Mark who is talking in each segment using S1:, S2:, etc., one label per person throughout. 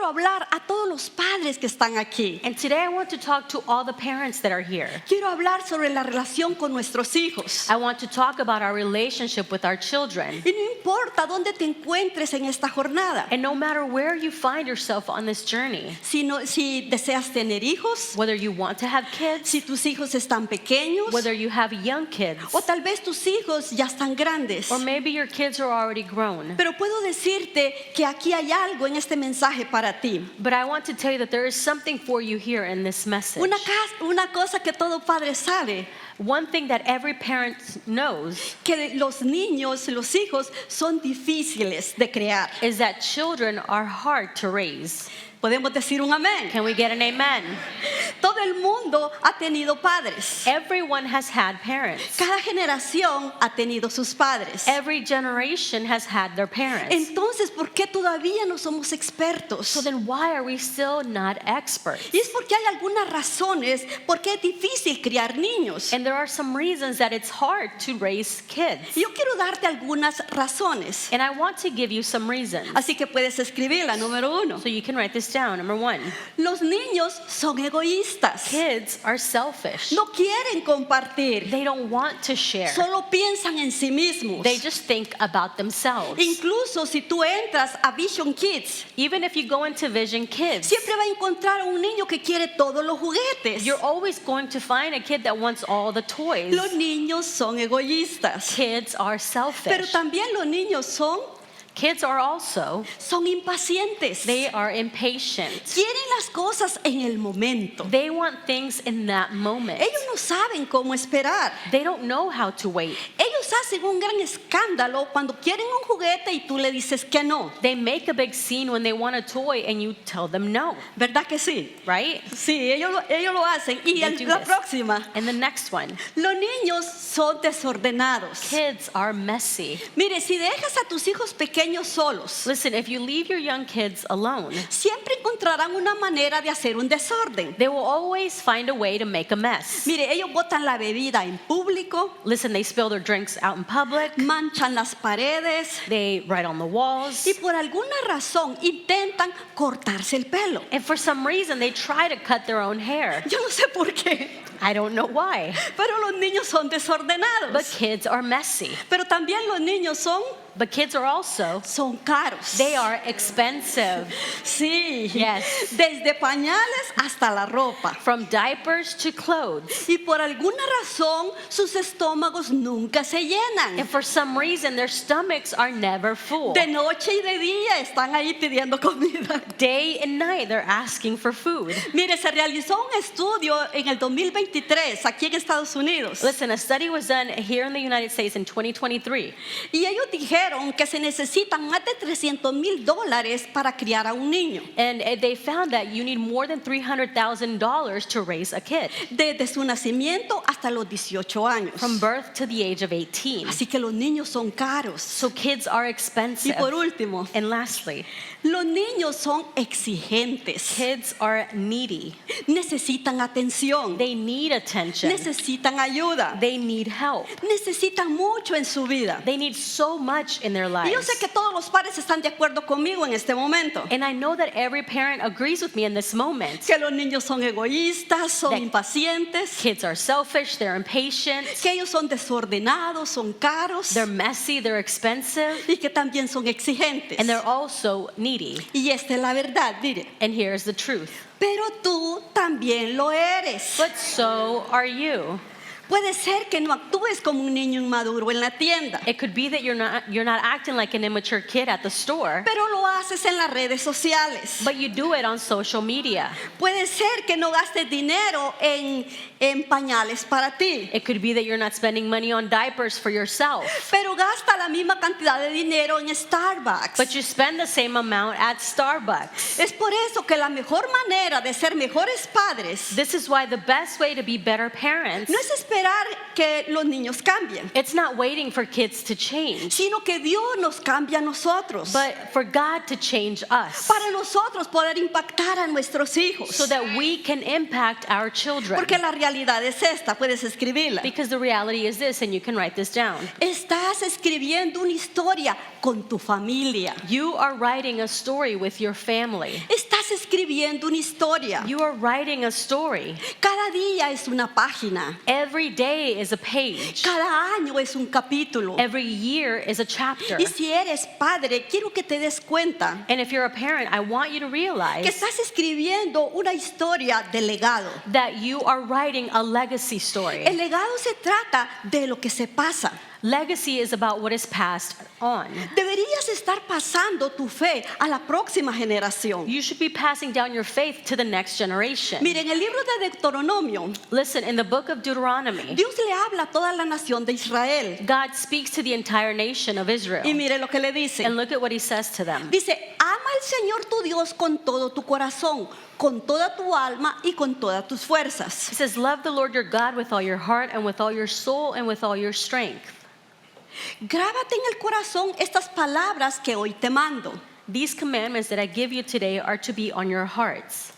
S1: quiero hablar a todos los padres que están aquí.
S2: And today I want to talk to all the parents that are here.
S1: Quiero hablar sobre la relación con nuestros hijos.
S2: I want to talk about our relationship with our children.
S1: Y no importa dónde te encuentres en esta jornada,
S2: And no matter where you find yourself on this journey,
S1: si deseas tener hijos,
S2: whether you want to have kids,
S1: si tus hijos están pequeños,
S2: whether you have young kids,
S1: o tal vez tus hijos ya están grandes.
S2: or maybe your kids are already grown.
S1: Pero puedo decirte que aquí hay algo en este mensaje para ti.
S2: But I want to tell you that there is something for you here in this message.
S1: Una cosa que todo padre sabe,
S2: One thing that every parent knows
S1: que los niños, los hijos son difíciles de crear.
S2: is that children are hard to raise.
S1: Podemos decir un amén.
S2: Can we get an amen?
S1: Todo el mundo ha tenido padres.
S2: Everyone has had parents.
S1: Cada generación ha tenido sus padres.
S2: Every generation has had their parents.
S1: Entonces, ¿por qué todavía no somos expertos?
S2: So then why are we still not experts?
S1: Y es porque hay algunas razones por qué es difícil criar niños.
S2: And there are some reasons that it's hard to raise kids.
S1: Y yo quiero darte algunas razones.
S2: And I want to give you some reasons.
S1: Así que puedes escribirla, número 1.
S2: So you can write this down. Number 1,
S1: Los niños son egoístas.
S2: kids are selfish.
S1: No quieren compartir.
S2: They don't want to share.
S1: Solo piensan en sí mismos.
S2: They just think about themselves.
S1: Incluso si tú entras a Vision Kids,
S2: Even if you go into Vision Kids,
S1: siempre va a encontrar a un niño que quiere todos los juguetes.
S2: you're always going to find a kid that wants all the toys.
S1: Los niños son egoístas.
S2: Kids are
S1: Pero
S2: selfish.
S1: también los niños
S2: Kids are also,
S1: son impacientes.
S2: they are impatient.
S1: Quieren las cosas en el momento.
S2: They want things in that moment.
S1: Ellos no saben cómo esperar.
S2: They don't know how to wait.
S1: Ellos hacen un gran escándalo cuando quieren un juguete y tú le dices que no.
S2: They make a big scene when they want a toy and you tell them no,
S1: ¿Verdad que sí?
S2: right?
S1: Sí, ellos lo hacen. Y
S2: They do
S1: la
S2: this.
S1: próxima,
S2: And the next one,
S1: los niños son desordenados.
S2: kids are messy.
S1: Mire, si dejas a tus hijos pequeños solos,
S2: Listen, if you leave your young kids alone,
S1: siempre encontrarán una manera de hacer un desorden.
S2: they will always find a way to make a mess.
S1: Mire, ellos botan la bebida en público,
S2: Listen, they spill their drinks out in public,
S1: manchan las paredes
S2: they write on the walls,
S1: y por alguna razón intentan cortarse el pelo.
S2: and for some reason they try to cut their own hair.
S1: Yo no sé por qué,
S2: I don't know why,
S1: pero los niños son
S2: but
S1: desordenados.
S2: kids are messy.
S1: Pero también los niños
S2: But kids are also,
S1: son caros.
S2: they are expensive.
S1: Sí,
S2: Yes.
S1: desde pañales hasta la ropa.
S2: From diapers to clothes.
S1: Y por alguna razón sus estómagos nunca se llenan.
S2: And for some reason, their stomachs are never full.
S1: De noche y de día están ahí pidiendo comida.
S2: Day and night, they're asking for food.
S1: Mire, se realizó un estudio en el 2023 aquí en Estados Unidos.
S2: Listen, a study was done here in the United States in 2023.
S1: Y ellos dijeron que se necesitan más de $300,000 para criar a un niño.
S2: And they found that you need more than $300,000 to raise a kid.
S1: Desde su nacimiento hasta los 18 años.
S2: From birth to the age of 18.
S1: Así que los niños son caros.
S2: So kids are
S1: Y
S2: expensive.
S1: por último,
S2: And lastly,
S1: los niños son exigentes.
S2: kids are needy.
S1: Necesitan atención.
S2: They need attention.
S1: Necesitan ayuda.
S2: They need help.
S1: Necesitan mucho en su vida.
S2: They need so much in their
S1: Y yo
S2: lives.
S1: sé que todos los padres están de acuerdo conmigo en este momento.
S2: And I know that every parent agrees with me in this moment.
S1: Que los niños son egoístas, son
S2: That-
S1: impacientes,
S2: Kids are selfish, they're impatient,
S1: que ellos son desordenados, son caros
S2: they're messy, they're expensive,
S1: y que también son exigentes.
S2: and they're also needy.
S1: Y esta es la verdad, mire.
S2: And here's the truth.
S1: Pero tú también lo eres.
S2: But so are you.
S1: Puede ser que no actúes como un niño inmaduro en la tienda,
S2: It could be that you're not acting like an immature kid at the store,
S1: pero lo haces en las redes sociales.
S2: but you do it on social media.
S1: Puede ser que no gastes dinero en pañales para ti,
S2: It could be that you're not spending money on diapers for yourself,
S1: pero gasta la misma cantidad de dinero en Starbucks.
S2: but you spend the same amount at Starbucks.
S1: Es por eso que la mejor manera de ser mejores padres
S2: This is why the best way to be better parents,
S1: no es esperar que los niños cambien,
S2: it's not waiting for kids to change,
S1: sino que Dios nos cambia a nosotros
S2: but for God to change us
S1: para nosotros poder impactar a nuestros hijos.
S2: so that we can impact our children.
S1: Porque la realidad es esta, puedes escribirla.
S2: Because the reality is this, and you can write this down.
S1: Estás escribiendo una historia con tu familia.
S2: You are writing a story with your family.
S1: Estás Estás escribiendo una historia.
S2: You are writing a story.
S1: Cada día es una página.
S2: Every day is a page.
S1: Cada año es un capítulo.
S2: Every year is a chapter.
S1: Y si eres padre, quiero que te des cuenta
S2: And if you're a parent, I want you to
S1: que
S2: realize
S1: estás escribiendo una historia de legado.
S2: that you are writing a legacy
S1: El
S2: story.
S1: legado se trata de lo que se pasa.
S2: Legacy is about what is passed on.
S1: Deberías estar pasando tu fe a la próxima generación.
S2: You should be passing down your faith to the next generation.
S1: Mire, en el libro de Deuteronomio,
S2: Listen, in the book of Deuteronomy,
S1: Dios le habla a toda la nación de Israel.
S2: God speaks to the entire nation of
S1: Y
S2: Israel.
S1: mire lo que le dice.
S2: And look at what he says to them.
S1: Dice, ama al Señor tu Dios con todo tu corazón, con toda tu alma y con todas tus fuerzas.
S2: He says, love the Lord your God with all your heart and with all your soul and with all your strength.
S1: Grábate en el corazón estas palabras que hoy te mando.
S2: These commandments that I give you today are to be on your hearts.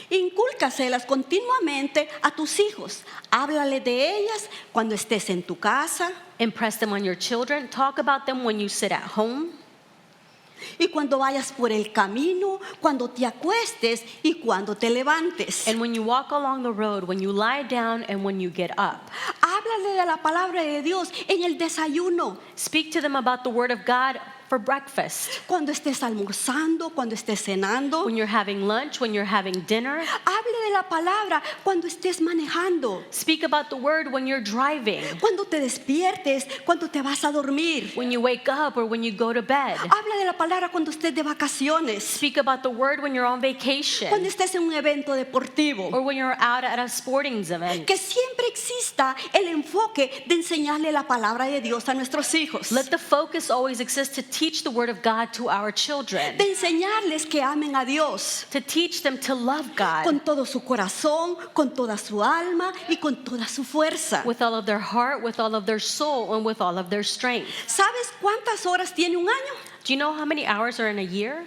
S1: Incúlcaselas continuamente a tus hijos. Háblale de ellas cuando estés en tu casa
S2: Impress them on your children. Talk about them when you sit at home
S1: y cuando vayas por el camino, cuando te acuestes y cuando te levantes.
S2: and when you walk along the road, when you lie down and when you get up.
S1: Háblale de la palabra de Dios en el desayuno,
S2: Speak to them about the word of God for breakfast,
S1: cuando estés almorzando, cuando estés cenando.
S2: when you're having lunch, when you're having dinner.
S1: Hable de la palabra cuando estés manejando,
S2: Speak about the word when you're driving,
S1: cuando te despiertes, cuando te vas a dormir.
S2: when you wake up or when you go to bed.
S1: Habla de la palabra cuando estés de vacaciones,
S2: Speak about the word when you're on
S1: cuando
S2: vacation
S1: estés en un evento deportivo.
S2: or when you're out at a sporting event.
S1: Que siempre exista el enfoque de enseñarle la palabra de Dios a nuestros hijos,
S2: Let the focus always exist to teach the word of God to our children,
S1: de enseñarles que amen a Dios
S2: to teach them to love God
S1: con todo su corazón, con toda su alma y con toda su fuerza.
S2: with all of their heart, with all of their soul, and with all of their strength.
S1: ¿Sabes cuántas horas tiene un año?
S2: Do you know how many hours are in a year?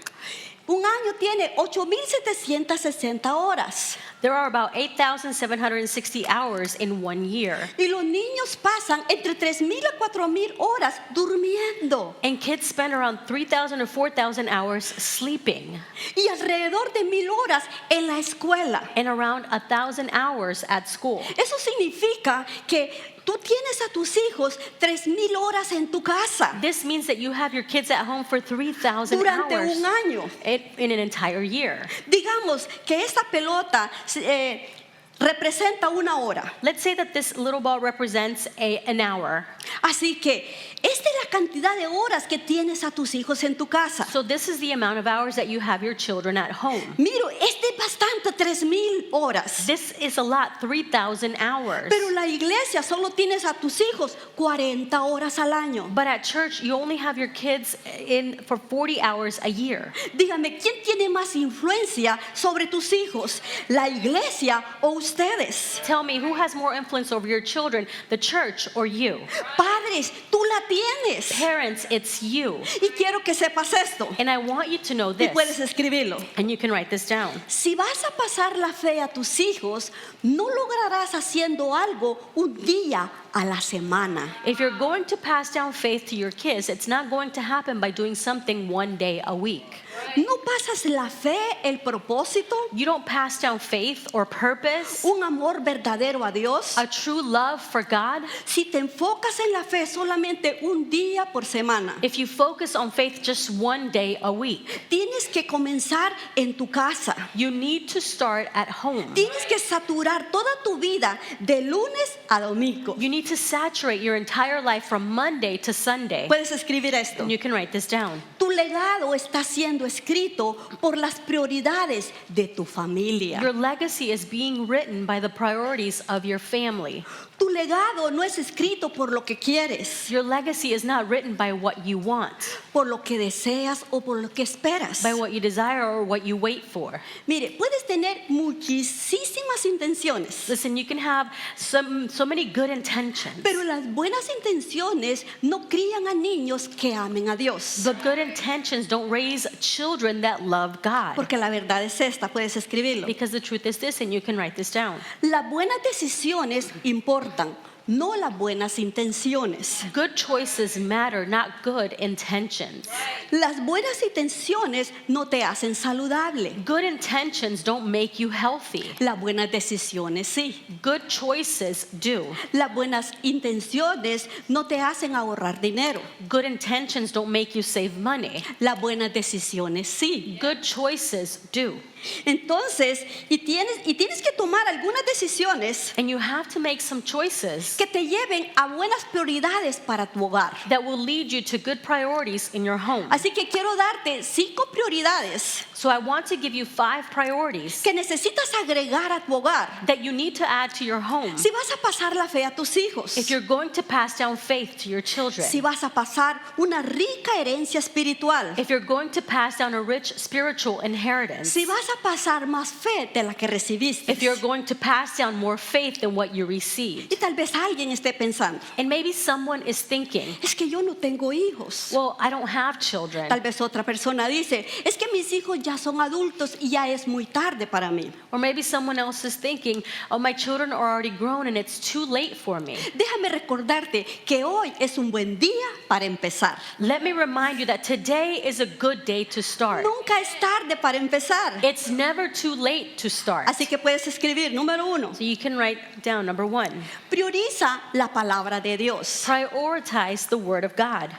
S1: Un año tiene 8.760 horas.
S2: There are about 8,760 hours in 1 year.
S1: Y los niños pasan entre 3.000 a 4.000 horas durmiendo
S2: And kids spend around 3,000 or 4,000 hours sleeping
S1: y alrededor de 1.000 horas en la escuela.
S2: and around 1,000 hours at school.
S1: Eso significa que tú tienes a tus hijos 3.000 horas en tu casa
S2: This means that you have your kids at home for 3,000
S1: durante
S2: hours
S1: un año.
S2: in an entire year.
S1: Digamos que esta pelota representa una hora.
S2: Let's say that this little ball represents an hour.
S1: Así que esta es la cantidad de horas que tienes a tus hijos en tu casa.
S2: So this is the amount of hours that you have your children at home.
S1: Miro, este es bastante, 3.000 horas.
S2: This is a lot, 3,000 hours.
S1: Pero en la iglesia solo tienes a tus hijos 40 horas al año.
S2: But at church, you only have your kids in for 40 hours a year.
S1: Dígame, ¿quién tiene más influencia sobre tus hijos? ¿La iglesia o ustedes?
S2: Tell me, who has more influence over your children, the church or you?
S1: Padres, tú la tienes.
S2: Parents, it's you.
S1: Y quiero que sepas esto.
S2: And I want you to know
S1: Y puedes
S2: this,
S1: escribirlo.
S2: and you can write this down.
S1: Si vas a pasar la fe a tus hijos, no lograrás haciendo algo un día a la semana.
S2: If you're going to pass down faith to your kids, it's not going to happen by doing something one day a week.
S1: No pasas la fe, el propósito,
S2: You don't pass down faith or purpose,
S1: un amor verdadero a Dios.
S2: a true love for God,
S1: Si te enfocas en la fe solamente un día por semana,
S2: if you focus on faith just one day a week.
S1: tienes que comenzar en tu casa.
S2: You need to start at home.
S1: Tienes que saturar toda tu vida de lunes a domingo.
S2: You need to saturate your entire life from Monday to Sunday.
S1: Puedes escribir esto.
S2: And you can write this down.
S1: Tu legado está siendo escrito por las prioridades de tu familia.
S2: Your legacy is being written by the priorities of your family.
S1: Tu legado no es escrito por lo que quieres,
S2: Your legacy is not written by what you want,
S1: por lo que deseas o por lo que esperas.
S2: by what you desire or what you wait for.
S1: Mire, puedes tener muchísimas intenciones,
S2: Listen, you can have so many good intentions,
S1: pero las buenas intenciones no crían a niños que amen a Dios.
S2: but good intentions don't raise children that love God.
S1: Porque la verdad es esta, puedes escribirlo.
S2: Because the truth is this, and you can write this down.
S1: Las buenas decisiones importan, no las buenas intenciones.
S2: Good choices matter, not good intentions.
S1: Las buenas intenciones no te hacen saludable.
S2: Good intentions don't make you healthy.
S1: Las buenas decisiones sí.
S2: Good choices do.
S1: Las buenas intenciones no te hacen ahorrar dinero.
S2: Good intentions don't make you save money.
S1: Las buenas decisiones sí.
S2: Good choices do.
S1: Entonces, y tienes que tomar algunas decisiones
S2: And you have to make some choices
S1: que te lleven a buenas prioridades para tu hogar.
S2: that will lead you to good priorities in your home.
S1: Así que quiero darte 5 prioridades
S2: So I want to give you 5 priorities
S1: que necesitas agregar a tu hogar
S2: that you need to add to your home
S1: si vas a pasar la fe a tus hijos,
S2: if you're going to pass down faith to your children,
S1: si vas a pasar una rica herencia espiritual,
S2: if you're going to pass down a rich spiritual inheritance,
S1: si vas a pasar más fe de la que recibiste.
S2: if you're going to pass down more faith than what you received.
S1: Y tal vez alguien esté pensando,
S2: And maybe someone is thinking,
S1: es que yo no tengo hijos.
S2: well, I don't have children.
S1: Tal vez otra persona dice, es que mis hijos ya son adultos y ya es muy tarde para mí.
S2: Or maybe someone else is thinking, oh, my children are already grown and it's too late for me.
S1: Déjame recordarte que hoy es un buen día para empezar.
S2: Let me remind you that today is a good day to start.
S1: Nunca es tarde para empezar.
S2: It's never too late to start.
S1: Así que puedes escribir, número 1,
S2: So you can write down number 1,
S1: prioriza la palabra de Dios.
S2: prioritize the Word of God.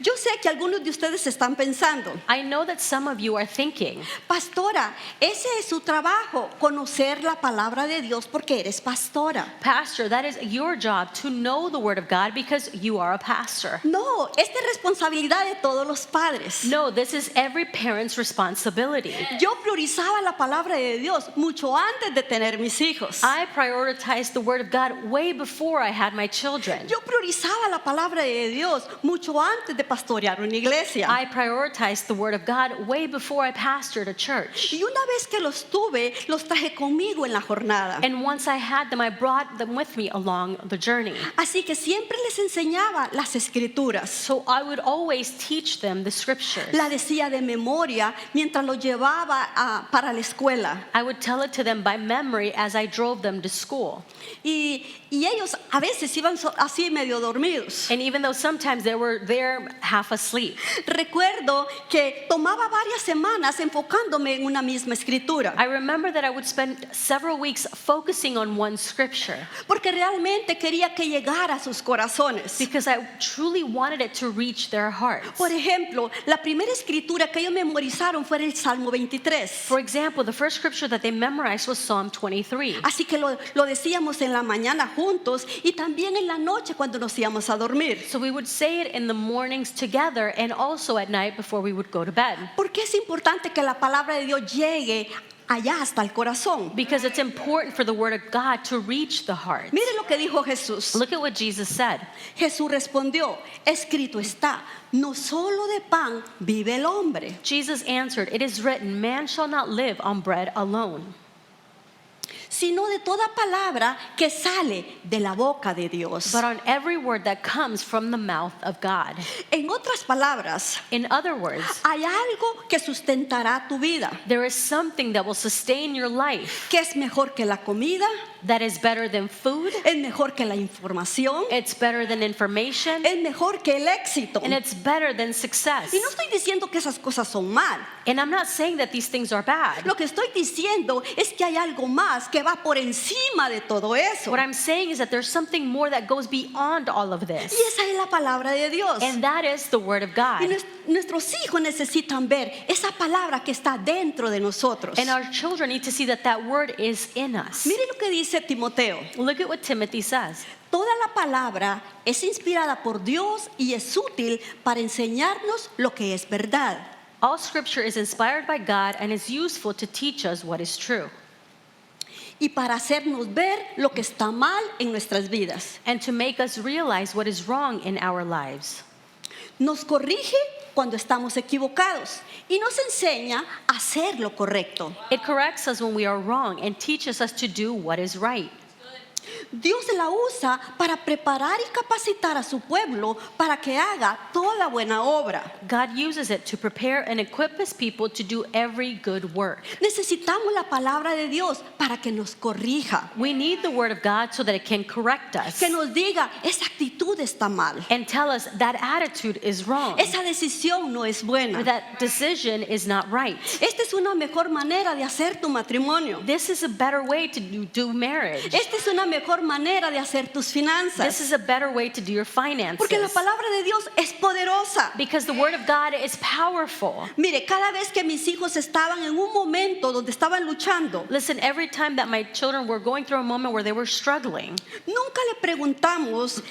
S1: Yo sé que algunos de ustedes están pensando,
S2: I know that some of you are thinking,
S1: pastora, ese es su trabajo, conocer la palabra de Dios porque eres pastora.
S2: Pastor, that is your job to know the Word of God because you are a pastor.
S1: No, esta es responsabilidad de todos los padres.
S2: No, this is every parent's responsibility.
S1: Yo priorizaba la palabra de Dios mucho antes de tener mis hijos.
S2: I prioritized the Word of God way before I had my children.
S1: Yo priorizaba la palabra de Dios mucho antes de pastorear una iglesia.
S2: I prioritized the Word of God way before I pastored a church.
S1: Y una vez que los tuve, los traje conmigo en la jornada.
S2: And once I had them, I brought them with me along the journey.
S1: Así que siempre les enseñaba las escrituras.
S2: So I would always teach them the scriptures.
S1: La decía de memoria mientras los llevaba para la escuela.
S2: I would tell it to them by memory as I drove them to school.
S1: Y ellos a veces iban así medio dormidos.
S2: And even though sometimes they were there half asleep,
S1: Recuerdo que tomaba varias semanas enfocándome en una misma escritura.
S2: I remember that I would spend several weeks focusing on one scripture
S1: Porque realmente quería que llegara a sus corazones.
S2: because I truly wanted it to reach their hearts.
S1: Por ejemplo, la primera escritura que ellos memorizaron fue el Salmo 23.
S2: For example, the first scripture that they memorized was Psalm 23.
S1: Así que lo decíamos en la mañana juntos y también en la noche cuando nos íbamos a dormir.
S2: So we would say it in the mornings together and also at night before we would go to bed.
S1: Porque es importante que la palabra de Dios llegue allá hasta el corazón.
S2: Because it's important for the word of God to reach the heart.
S1: Mire lo que dijo Jesús.
S2: Look at what Jesus said.
S1: Jesús respondió, escrito está, no solo de pan vive el hombre,
S2: Jesus answered, it is written, man shall not live on bread alone,
S1: sino de toda palabra que sale de la boca de Dios.
S2: but on every word that comes from the mouth of God.
S1: En otras palabras,
S2: In other words,
S1: hay algo que sustentará tu vida,
S2: there is something that will sustain your life
S1: que es mejor que la comida,
S2: that is better than food,
S1: es mejor que la información,
S2: it's better than information,
S1: es mejor que el éxito.
S2: and it's better than success.
S1: Y no estoy diciendo que esas cosas son mal.
S2: And I'm not saying that these things are bad.
S1: Lo que estoy diciendo es que hay algo más que va por encima de todo eso.
S2: What I'm saying is that there's something more that goes beyond all of this.
S1: Y esa es la palabra de Dios.
S2: And that is the word of
S1: Y
S2: God.
S1: nuestros hijos necesitan ver esa palabra que está dentro de nosotros.
S2: And our children need to see that that word is in us.
S1: Mire lo que dice Timoteo.
S2: Look at what Timothy says.
S1: Toda la palabra es inspirada por Dios y es útil para enseñarnos lo que es verdad.
S2: All scripture is inspired by God and is useful to teach us what is true
S1: Y para hacernos ver lo que está mal en nuestras vidas.
S2: and to make us realize what is wrong in our lives.
S1: Nos corrige cuando estamos equivocados y nos enseña a hacer lo correcto.
S2: It corrects us when we are wrong and teaches us to do what is right.
S1: Dios la usa para preparar y capacitar a su pueblo para que haga toda buena obra.
S2: God uses it to prepare and equip his people to do every good work.
S1: Necesitamos la palabra de Dios para que nos corrija,
S2: We need the word of God so that it can correct us
S1: que nos diga, esa actitud está mal,
S2: and tell us that attitude is wrong,
S1: esa decisión no es
S2: or
S1: buena.
S2: that decision is not right.
S1: Esta es una mejor manera de hacer tu matrimonio.
S2: This is a better way to do marriage.
S1: Esta es una mejor manera de hacer tus
S2: This
S1: finanzas.
S2: is a better way to do your finances.
S1: Porque la palabra de Dios es poderosa.
S2: Because the word of God is powerful.
S1: Mire, cada vez que mis hijos estaban en un momento donde estaban luchando,
S2: Listen, every time that my children were going through a moment where they were struggling,
S1: nunca le preguntamos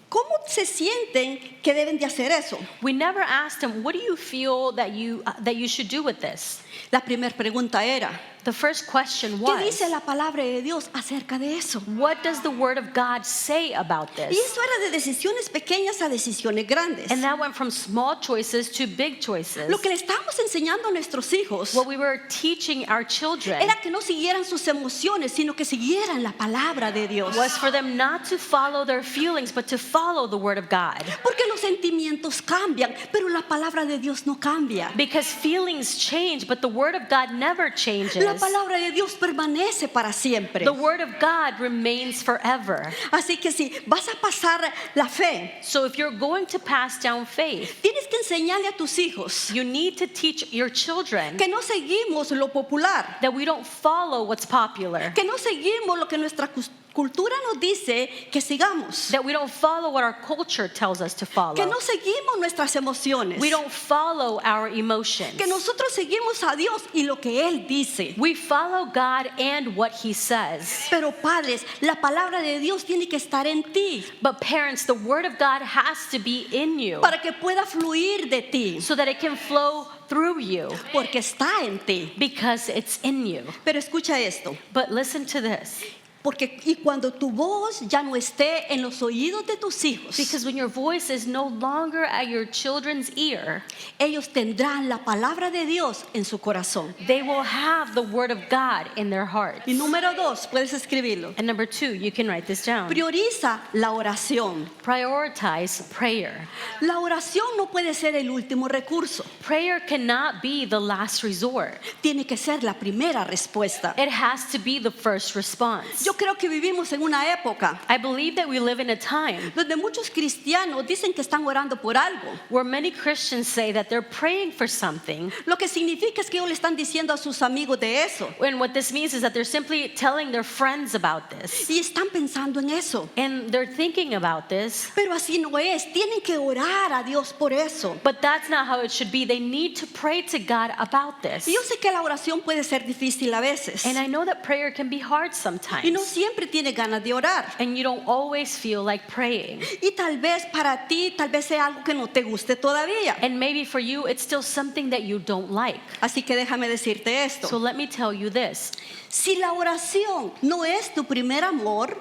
S1: cómo se sienten que deben de hacer eso.
S2: we never asked them, what do you feel that you should do with this?
S1: La primera pregunta era,
S2: The first question
S1: ¿qué
S2: was,
S1: dice la palabra de Dios acerca de eso?
S2: what does the word of God say about
S1: Y
S2: this?
S1: eso era de decisiones pequeñas a decisiones grandes.
S2: And that went from small choices to big choices.
S1: Lo que le estábamos enseñando a nuestros hijos
S2: What we were teaching our children
S1: era que no siguieran sus emociones, sino que siguieran la palabra de Dios.
S2: was for them not to follow their feelings, but to follow the word of God.
S1: Porque los sentimientos cambian, pero la palabra de Dios no cambia.
S2: Because feelings change, but the word of God never changes.
S1: La palabra de Dios permanece para siempre.
S2: The word of God remains forever.
S1: Así que si vas a pasar la fe,
S2: So if you're going to pass down faith,
S1: tienes que enseñarle a tus hijos
S2: you need to teach your children
S1: que no seguimos lo popular,
S2: that we don't follow what's popular,
S1: que no seguimos lo que nuestra cultura nos dice que sigamos,
S2: that we don't follow what our culture tells us to follow.
S1: que no seguimos nuestras emociones,
S2: We don't follow our emotions.
S1: que nosotros seguimos a Dios y lo que Él dice.
S2: We follow God and what He says.
S1: Pero padres, la palabra de Dios tiene que estar en ti
S2: But parents, the word of God has to be in you
S1: para que pueda fluir de ti,
S2: so that it can flow through you
S1: porque está en ti.
S2: because it's in you.
S1: Pero escucha esto,
S2: But listen to this.
S1: porque y cuando tu voz ya no esté en los oídos de tus hijos,
S2: Because when your voice is no longer at your children's ear,
S1: ellos tendrán la palabra de Dios en su corazón.
S2: they will have the word of God in their hearts.
S1: Y número 2, puedes escribirlo.
S2: And number 2, you can write this down.
S1: Prioriza la oración.
S2: Prioritize prayer.
S1: La oración no puede ser el último recurso.
S2: Prayer cannot be the last resort.
S1: Tiene que ser la primera respuesta.
S2: It has to be the first response.
S1: Yo creo que vivimos en una época
S2: I believe that we live in a time
S1: donde muchos cristianos dicen que están orando por algo.
S2: where many Christians say that they're praying for something,
S1: Lo que significa es que ellos le están diciendo a sus amigos de eso.
S2: and what this means is that they're simply telling their friends about this.
S1: Y están pensando en eso.
S2: And they're thinking about this,
S1: Pero así no es. Tienen que orar a Dios por eso.
S2: but that's not how it should be. They need to pray to God about this.
S1: Y yo sé que la oración puede ser difícil a veces.
S2: And I know that prayer can be hard
S1: Y no
S2: sometimes,
S1: siempre tiene ganas de orar.
S2: and you don't always feel like praying.
S1: Y tal vez para ti, tal vez sea algo que no te guste todavía.
S2: And maybe for you, it's still something that you don't like.
S1: Así que déjame decirte
S2: So
S1: esto.
S2: let me tell you this.
S1: Si la oración no es tu primer amor,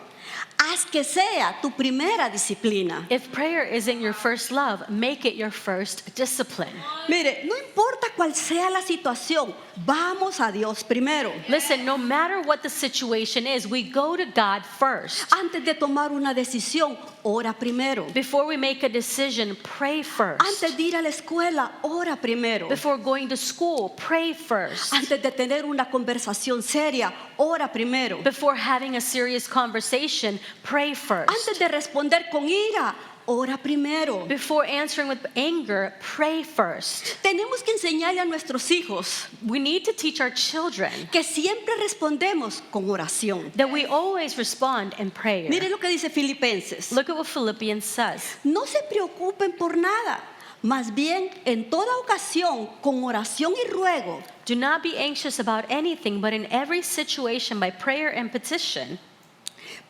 S1: haz que sea tu primera disciplina.
S2: If prayer isn't your first love, make it your first discipline.
S1: Mire, no importa cuál sea la situación, vamos a Dios primero.
S2: Listen, no matter what the situation is, we go to God first.
S1: Antes de tomar una decisión, ora primero.
S2: Before we make a decision, pray first.
S1: Antes de ir a la escuela, ora primero.
S2: Before going to school, pray first.
S1: Antes de tener una conversación seria, ora primero.
S2: Before having a serious conversation, pray first.
S1: Antes de responder con ira, ora primero.
S2: Before answering with anger, pray first.
S1: Tenemos que enseñarle a nuestros hijos
S2: We need to teach our children
S1: que siempre respondemos con oración.
S2: that we always respond in prayer.
S1: Mire lo que dice Filipenses.
S2: Look at what Philippians says.
S1: No se preocupen por nada, más bien en toda ocasión con oración y ruego.
S2: Do not be anxious about anything, but in every situation by prayer and petition,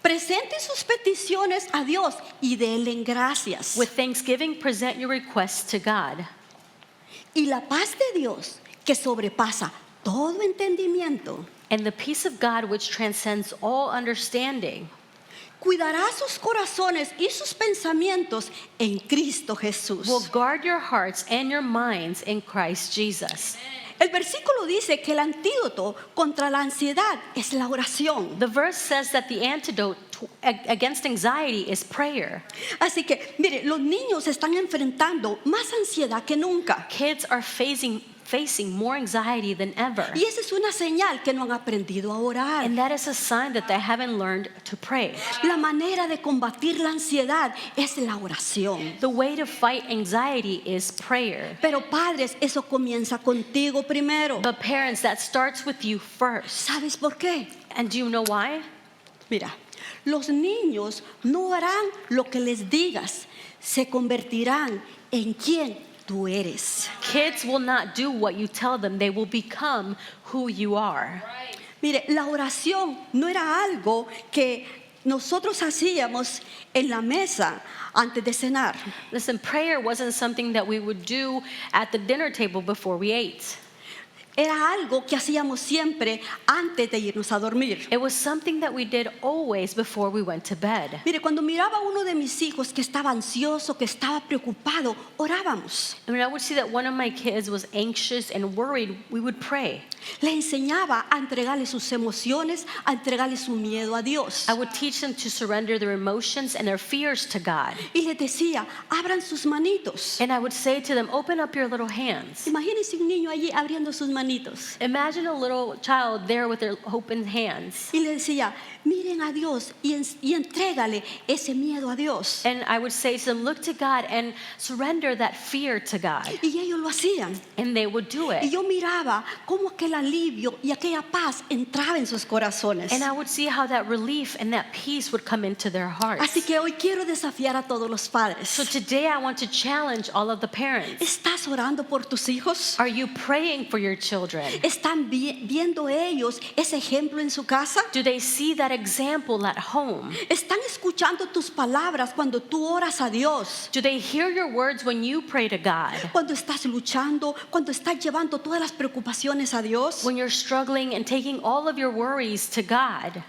S1: Presenten sus peticiones a Dios y denle gracias.
S2: with thanksgiving present your requests to God.
S1: Y la paz de Dios, que sobrepasa todo entendimiento,
S2: And the peace of God which transcends all understanding
S1: cuidará sus corazones y sus pensamientos en Cristo Jesús.
S2: will guard your hearts and your minds in Christ Jesus.
S1: El versículo dice que el antídoto contra la ansiedad es la oración.
S2: The verse says that the antidote against anxiety is prayer.
S1: Así que, mire, los niños están enfrentando más ansiedad que nunca.
S2: Kids are facing more anxiety than ever.
S1: Y esa es una señal que no han aprendido a orar.
S2: And that is a sign that they haven't learned to pray.
S1: La manera de combatir la ansiedad es la oración.
S2: The way to fight anxiety is prayer.
S1: Pero padres, eso comienza contigo primero.
S2: But parents, that starts with you first.
S1: ¿Sabes por qué?
S2: And do you know why?
S1: Mira, los niños no harán lo que les digas, se convertirán en quien tú eres.
S2: Kids will not do what you tell them. They will become who you are.
S1: Mire, la oración no era algo que nosotros hacíamos en la mesa antes de cenar.
S2: Listen, prayer wasn't something that we would do at the dinner table before we ate.
S1: Era algo que hacíamos siempre antes de irnos a dormir.
S2: It was something that we did always before we went to bed.
S1: Mire, cuando miraba a uno de mis hijos que estaba ansioso, que estaba preocupado, orábamos.
S2: And when I would see that one of my kids was anxious and worried, we would pray.
S1: Le enseñaba a entregarle sus emociones, a entregarle su miedo a Dios.
S2: I would teach them to surrender their emotions and their fears to God.
S1: Y les decía, abran sus manitos.
S2: And I would say to them, open up your little hands.
S1: Imagínense un niño allí abriendo sus manitos.
S2: Imagine a little child there with their open hands.
S1: Y le decía, miren a Dios y entrégale ese miedo a Dios.
S2: And I would say to them, look to God and surrender that fear to God.
S1: Y ellos lo hacían.
S2: And they would do
S1: Y
S2: it.
S1: yo miraba cómo aquel alivio y aquella paz entraba en sus corazones.
S2: And I would see how that relief and that peace would come into their hearts.
S1: Así que hoy quiero desafiar a todos los padres.
S2: So today I want to challenge all of the parents.
S1: ¿Estás orando por tus hijos?
S2: Are you praying for your children?
S1: ¿Están viendo ellos ese ejemplo en su casa?
S2: Do they see that example at home?
S1: ¿Están escuchando tus palabras cuando tú oras a Dios?
S2: Do they hear your words when you pray to God?
S1: Cuando estás luchando, cuando estás llevando todas las preocupaciones a Dios.
S2: When you're struggling and taking all of your worries to God?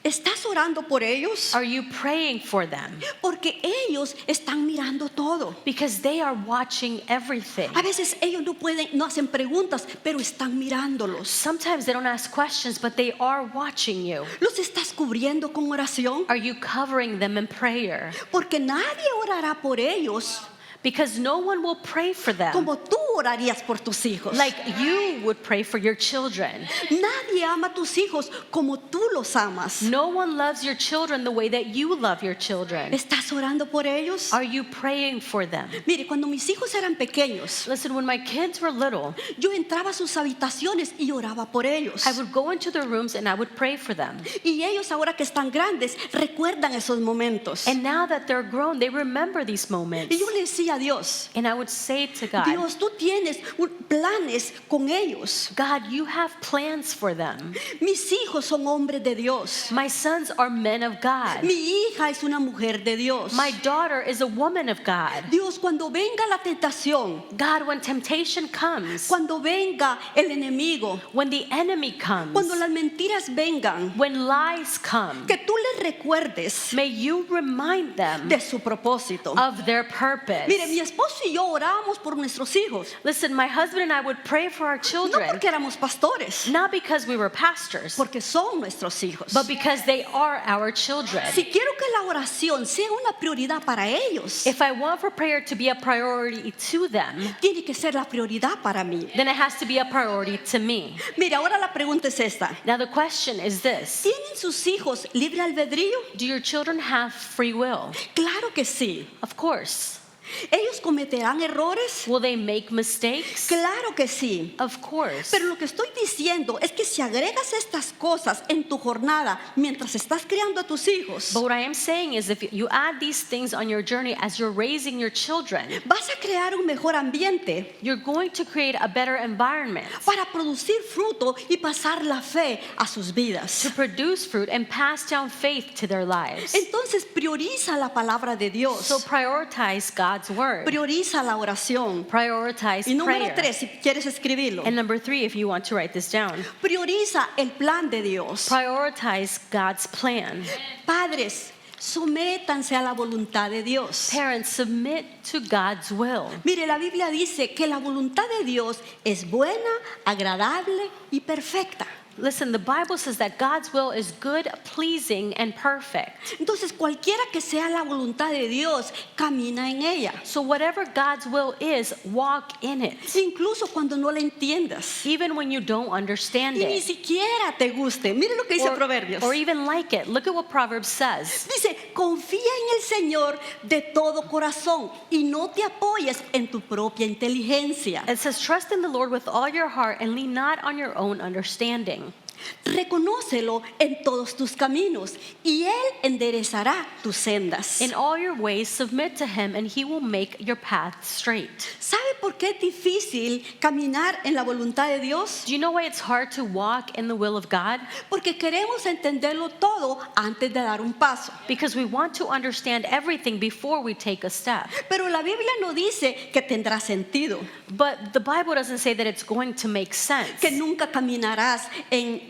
S1: ¿Estás orando por ellos?
S2: Are you praying for them?
S1: Porque ellos están mirando todo.
S2: Because they are watching everything.
S1: A veces ellos no hacen preguntas, pero están mirándolos.
S2: Sometimes they don't ask questions, but they are watching you.
S1: ¿Los estás cubriendo con oración?
S2: Are you covering them in prayer?
S1: Porque nadie orará por ellos
S2: Because no one will pray for them
S1: como tú orarías por tus hijos.
S2: like you would pray for your children.
S1: Nadie ama a tus hijos como tú los amas.
S2: No one loves your children the way that you love your children.
S1: ¿Estás orando por ellos?
S2: Are you praying for them?
S1: Mire, cuando mis hijos eran pequeños,
S2: Listen, when my kids were little,
S1: yo entraba a sus habitaciones y oraba por ellos.
S2: I would go into their rooms and I would pray for them.
S1: Y ellos ahora que están grandes recuerdan esos momentos.
S2: And now that they're grown, they remember these moments.
S1: Y yo le decía a Dios,
S2: And I would say to God,
S1: Dios, tú tienes planes con ellos.
S2: God, you have plans for them.
S1: Mis hijos son hombres de Dios.
S2: My sons are men of God.
S1: Mi hija es una mujer de Dios.
S2: My daughter is a woman of God.
S1: Dios, cuando venga la tentación,
S2: God, when temptation comes,
S1: cuando venga el enemigo,
S2: when the enemy comes,
S1: cuando las mentiras vengan,
S2: when lies come,
S1: que tú les recuerdes
S2: may you remind them
S1: de su propósito.
S2: of their purpose.
S1: Mire, mi esposo y yo orábamos por nuestros hijos,
S2: Listen, my husband and I would pray for our
S1: no
S2: children,
S1: porque éramos pastores,
S2: not because we were pastors,
S1: porque son nuestros hijos.
S2: but because they are our children.
S1: Si quiero que la oración sea una prioridad para ellos,
S2: If I want for prayer to be a priority to them,
S1: tiene que ser la prioridad para mí.
S2: then it has to be a priority to me.
S1: Mire, ahora la pregunta es esta.
S2: Now the question is this:
S1: ¿Tienen sus hijos libre albedrío?
S2: do your children have free will?
S1: Claro que sí.
S2: Of course.
S1: ¿Ellos cometerán errores?
S2: Will they make mistakes?
S1: Claro que sí.
S2: Of course.
S1: Pero lo que estoy diciendo es que si agregas estas cosas en tu jornada mientras estás criando a tus hijos,
S2: But what I am saying is if you add these things on your journey as you're raising your children,
S1: vas a crear un mejor ambiente
S2: you're going to create a better environment
S1: para producir fruto y pasar la fe a sus vidas.
S2: to produce fruit and pass down faith to their lives.
S1: Entonces prioriza la palabra de Dios.
S2: So prioritize God's word.
S1: Prioriza la oración.
S2: Prioritize
S1: Y número
S2: prayer.
S1: 3, si quieres escribirlo,
S2: And number 3, if you want to write this down,
S1: prioriza el plan de Dios.
S2: prioritize God's plan.
S1: Padres, Sométanse a la voluntad de Dios.
S2: Parents, submit to God's will.
S1: Mire, la Biblia dice que la voluntad de Dios es buena, agradable y perfecta.
S2: Listen, the Bible says that God's will is good, pleasing, and perfect.
S1: Entonces, cualquiera que sea la voluntad de Dios, camina en ella.
S2: So whatever God's will is, walk in it.
S1: Incluso cuando no la entiendas.
S2: Even when you don't understand
S1: Y ni
S2: it.
S1: siquiera te guste. Mire lo que dice Proverbios.
S2: Or even like it. Look at what Proverbs says.
S1: Dice, confía en el Señor de todo corazón y no te apoyes en tu propia inteligencia.
S2: It says, trust in the Lord with all your heart and lean not on your own understanding.
S1: Reconócelo en todos tus caminos y Él enderezará tus sendas.
S2: In all your ways, submit to him, and he will make your path straight.
S1: ¿Sabe por qué es difícil caminar en la voluntad de Dios?
S2: Do you know why it's hard to walk in the will of God?
S1: Porque queremos entenderlo todo antes de dar un paso.
S2: Because we want to understand everything before we take a step.
S1: Pero la Biblia no dice que tendrá sentido,
S2: But the Bible doesn't say that it's going to make sense.
S1: que nunca caminarás en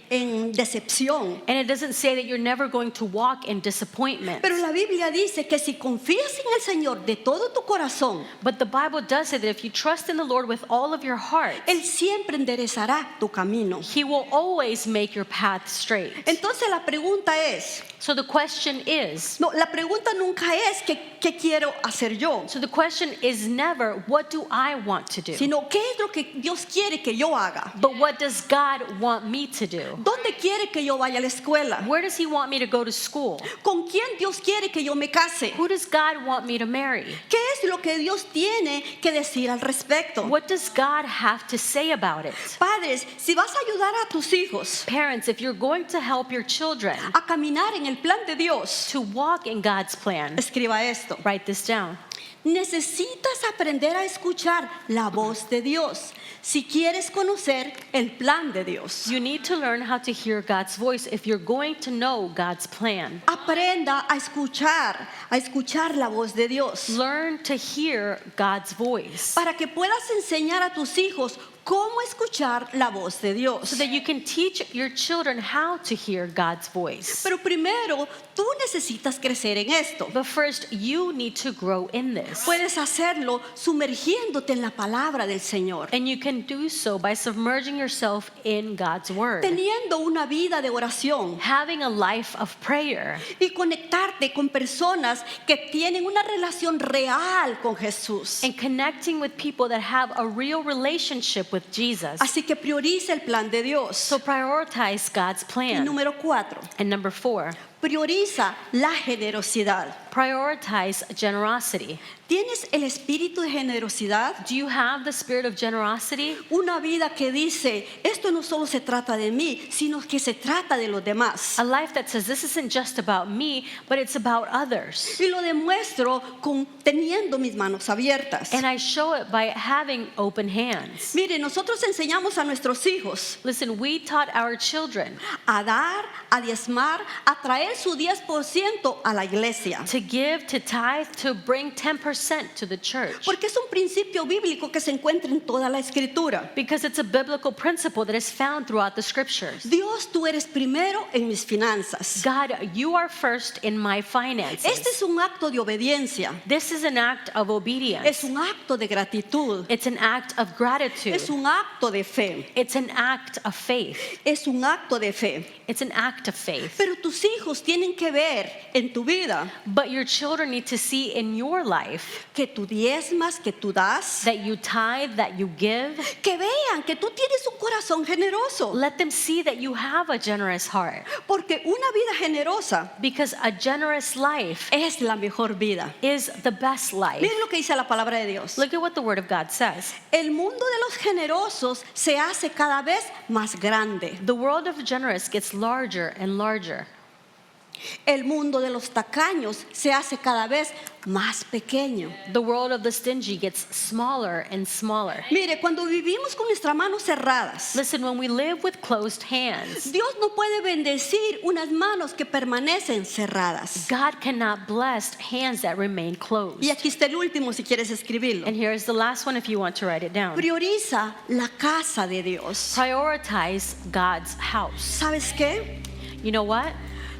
S1: decepción.
S2: And it doesn't say that you're never going to walk in disappointment.
S1: Pero la Biblia dice que si confías en el Señor de todo tu corazón,
S2: But the Bible does say that if you trust in the Lord with all of your heart,
S1: Él siempre enderezará tu camino.
S2: he will always make your path straight.
S1: Entonces la pregunta es,
S2: So the question is,
S1: no, la pregunta nunca es qué quiero hacer yo,
S2: so the question is never, what do I want to do?
S1: sino qué es lo que Dios quiere que yo haga.
S2: But what does God want me to do?
S1: ¿Dónde quiere que yo vaya a la escuela?
S2: Where does he want me to go to school?
S1: ¿Con quién Dios quiere que yo me case?
S2: Who does God want me to marry?
S1: ¿Qué es lo que Dios tiene que decir al respecto?
S2: What does God have to say about it?
S1: Padres, si vas a ayudar a tus hijos
S2: Parents, if you're going to help your children
S1: a caminar en el plan de Dios,
S2: to walk in God's plan,
S1: escriba esto.
S2: write this down.
S1: Necesitas aprender a escuchar la voz de Dios si quieres conocer el plan de Dios.
S2: You need to learn how to hear God's voice if you're going to know God's plan.
S1: Aprenda a escuchar la voz de Dios
S2: Learn to hear God's voice
S1: para que puedas enseñar a tus hijos cómo escuchar la voz de Dios.
S2: so that you can teach your children how to hear God's voice.
S1: Pero primero, tú necesitas crecer en esto.
S2: But first, you need to grow in this.
S1: Puedes hacerlo sumergiéndote en la palabra del Señor,
S2: And you can do so by submerging yourself in God's word,
S1: teniendo una vida de oración
S2: having a life of prayer,
S1: y conectarte con personas que tienen una relación real con Jesús.
S2: and connecting with people that have a real relationship with Jesus.
S1: Así que prioriza el plan de Dios.
S2: So prioritize God's
S1: Y
S2: plan.
S1: número 4,
S2: And number 4,
S1: prioriza la generosidad.
S2: prioritize generosity.
S1: ¿Tienes el espíritu de generosidad?
S2: Do you have the spirit of generosity?
S1: Una vida que dice, esto no solo se trata de mí, sino que se trata de los demás.
S2: A life that says, this isn't just about me, but it's about others.
S1: Y lo demuestro teniendo mis manos abiertas.
S2: And I show it by having open hands.
S1: Mire, nosotros enseñamos a nuestros hijos
S2: Listen, we taught our children
S1: a dar, a diezmar, a traer su 10% a la iglesia.
S2: to give, to tithe, to bring 10% to the church.
S1: Porque es un principio bíblico que se encuentra en toda la escritura.
S2: Because it's a biblical principle that is found throughout the scriptures.
S1: Dios, tú eres primero en mis finanzas.
S2: God, you are first in my finances.
S1: Este es un acto de obediencia.
S2: This is an act of obedience.
S1: Es un acto de gratitud.
S2: It's an act of gratitude.
S1: Es un acto de fe.
S2: It's an act of faith.
S1: Es un acto de fe.
S2: It's an act of faith.
S1: Pero tus hijos tienen que ver en tu vida
S2: But your children need to see in your life
S1: que tú diezmas, que tú das,
S2: that you tithe, that you give.
S1: que vean que tú tienes un corazón generoso.
S2: Let them see that you have a generous heart.
S1: Porque una vida generosa
S2: Because a generous life
S1: es la mejor vida.
S2: is the best life.
S1: Miren lo que dice la palabra de Dios.
S2: Look at what the Word of God says.
S1: El mundo de los generosos se hace cada vez más grande.
S2: The world of generous gets larger and larger.
S1: El mundo de los tacaños se hace cada vez más pequeño.
S2: The world of the stingy gets smaller and smaller.
S1: Mire, cuando vivimos con nuestras manos cerradas,
S2: Listen, when we live with closed hands,
S1: Dios no puede bendecir unas manos que permanecen cerradas.
S2: God cannot bless hands that remain closed.
S1: Y aquí está el último si quieres escribirlo.
S2: And here is the last one if you want to write it down.
S1: Prioriza la casa de Dios.
S2: Prioritize God's house.
S1: ¿Sabes qué?
S2: You know what?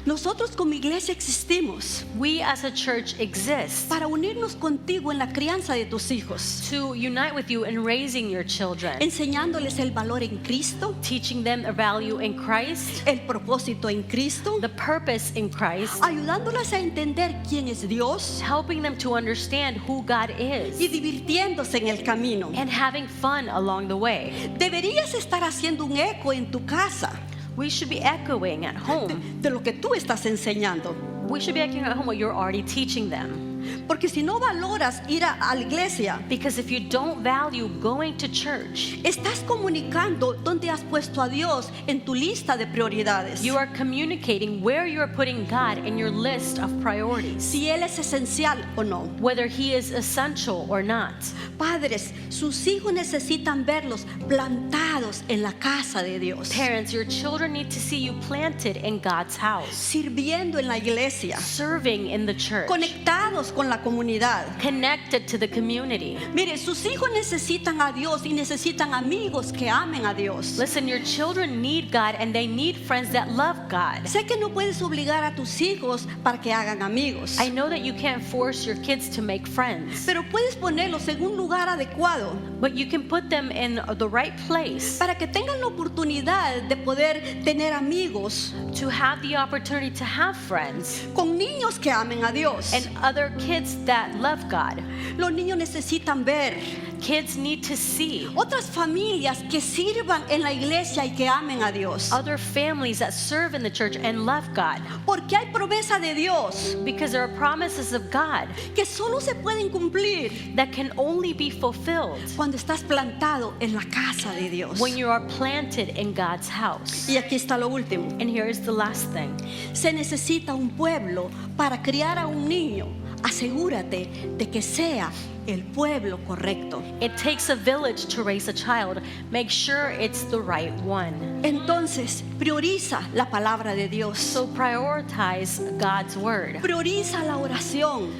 S1: Nosotros como iglesia existimos
S2: We as a church exist
S1: para unirnos contigo en la crianza de tus hijos,
S2: to unite with you in raising your children,
S1: enseñándoles el valor en Cristo,
S2: teaching them a value in Christ,
S1: el propósito en Cristo,
S2: the purpose in Christ,
S1: ayudándolas a entender quién es Dios
S2: helping them to understand who God
S1: y
S2: is,
S1: divirtiéndose en el camino.
S2: and having fun along the way.
S1: Deberías estar haciendo un eco en tu casa
S2: We should be echoing at home.
S1: de lo que tú estás enseñando.
S2: We should be echoing at home what you're already teaching them.
S1: Porque si no valoras ir a la iglesia,
S2: Because if you don't value going to church,
S1: estás comunicando dónde has puesto a Dios en tu lista de prioridades.
S2: you are communicating where you are putting God in your list of priorities,
S1: Si Él es esencial o no.
S2: whether He is essential or not.
S1: Padres, sus hijos necesitan verlos plantados en la casa de Dios,
S2: Parents, your children need to see you planted in God's house,
S1: sirviendo en la iglesia,
S2: serving in the church,
S1: conectados con la comunidad.
S2: connected to the community.
S1: Mire, sus hijos necesitan a Dios y necesitan amigos que amen a Dios.
S2: Listen, your children need God and they need friends that love God.
S1: Sé que no puedes obligar a tus hijos para que hagan amigos,
S2: I know that you can't force your kids to make friends,
S1: pero puedes ponerlos en un lugar adecuado
S2: but you can put them in the right place
S1: para que tengan la oportunidad de poder tener amigos
S2: to have the opportunity to have friends
S1: con niños que amen a Dios.
S2: and other kids that love God.
S1: Los niños necesitan ver
S2: Kids need to see
S1: otras familias que sirvan en la iglesia y que amen a Dios.
S2: other families that serve in the church and love God,
S1: Porque hay promesa de Dios
S2: because there are promises of God
S1: que solo se pueden cumplir
S2: that can only be fulfilled
S1: cuando estás plantado en la casa de Dios.
S2: when you are planted in God's house.
S1: Y aquí está lo último.
S2: And here is the last thing.
S1: Se necesita un pueblo para criar a un niño. Asegúrate de que sea el pueblo correcto.
S2: It takes a village to raise a child. Make sure it's the right one.
S1: Entonces, prioriza la palabra de Dios.
S2: So prioritize God's word.
S1: Prioriza la oración,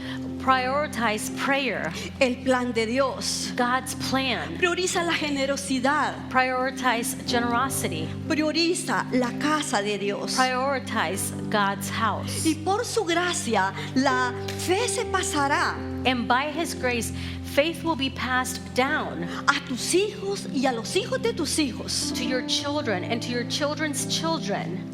S2: Prioritize prayer,
S1: el plan de Dios.
S2: God's plan.
S1: Prioriza la generosidad.
S2: Prioritize generosity.
S1: Prioriza la casa de Dios.
S2: Prioritize God's house.
S1: Y por su gracia, la fe se pasará
S2: And by His grace, faith will be passed down
S1: a tus hijos y a los hijos de tus hijos
S2: to your children and to your children's children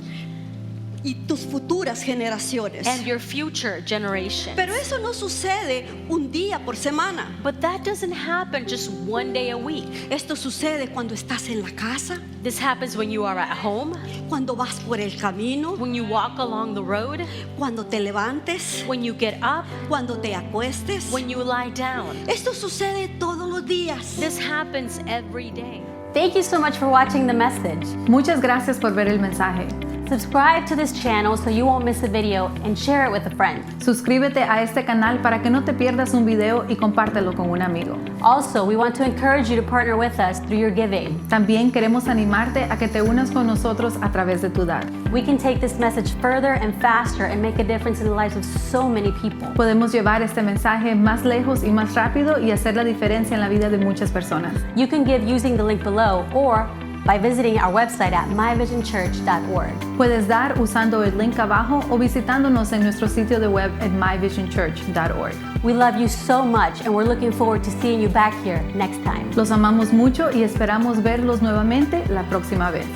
S1: y tus futuras generaciones.
S2: and your future generations.
S1: Pero eso no sucede un día por semana.
S2: But that doesn't happen just one day a week.
S1: Esto sucede cuando estás en la casa,
S2: This happens when you are at home,
S1: cuando vas por el camino,
S2: when you walk along the road,
S1: cuando te levantes,
S2: when you get up,
S1: cuando te acuestes.
S2: when you lie down.
S1: Esto sucede todos los días.
S2: This happens every day.
S3: Thank you so much for watching the message.
S4: Muchas gracias por ver el mensaje.
S3: Subscribe to this channel so you won't miss a video and share it with a friend.
S4: Suscríbete a este canal para que no te pierdas un video y compártelo con un amigo.
S3: Also, we want to encourage you to partner with us through your giving.
S4: También queremos animarte a que te unas con nosotros a través de tu dar.
S3: We can take this message further and faster and make a difference in the lives of so many people.
S4: Podemos llevar este mensaje más lejos y más rápido y hacer la diferencia en la vida de muchas personas.
S3: You can give using the link below or by visiting our website at myvisionchurch.org.
S4: Puedes dar usando el link abajo o visitándonos en nuestro sitio de web at myvisionchurch.org.
S3: We love you so much and we're looking forward to seeing you back here next time.
S4: Los amamos mucho y esperamos verlos nuevamente la próxima vez.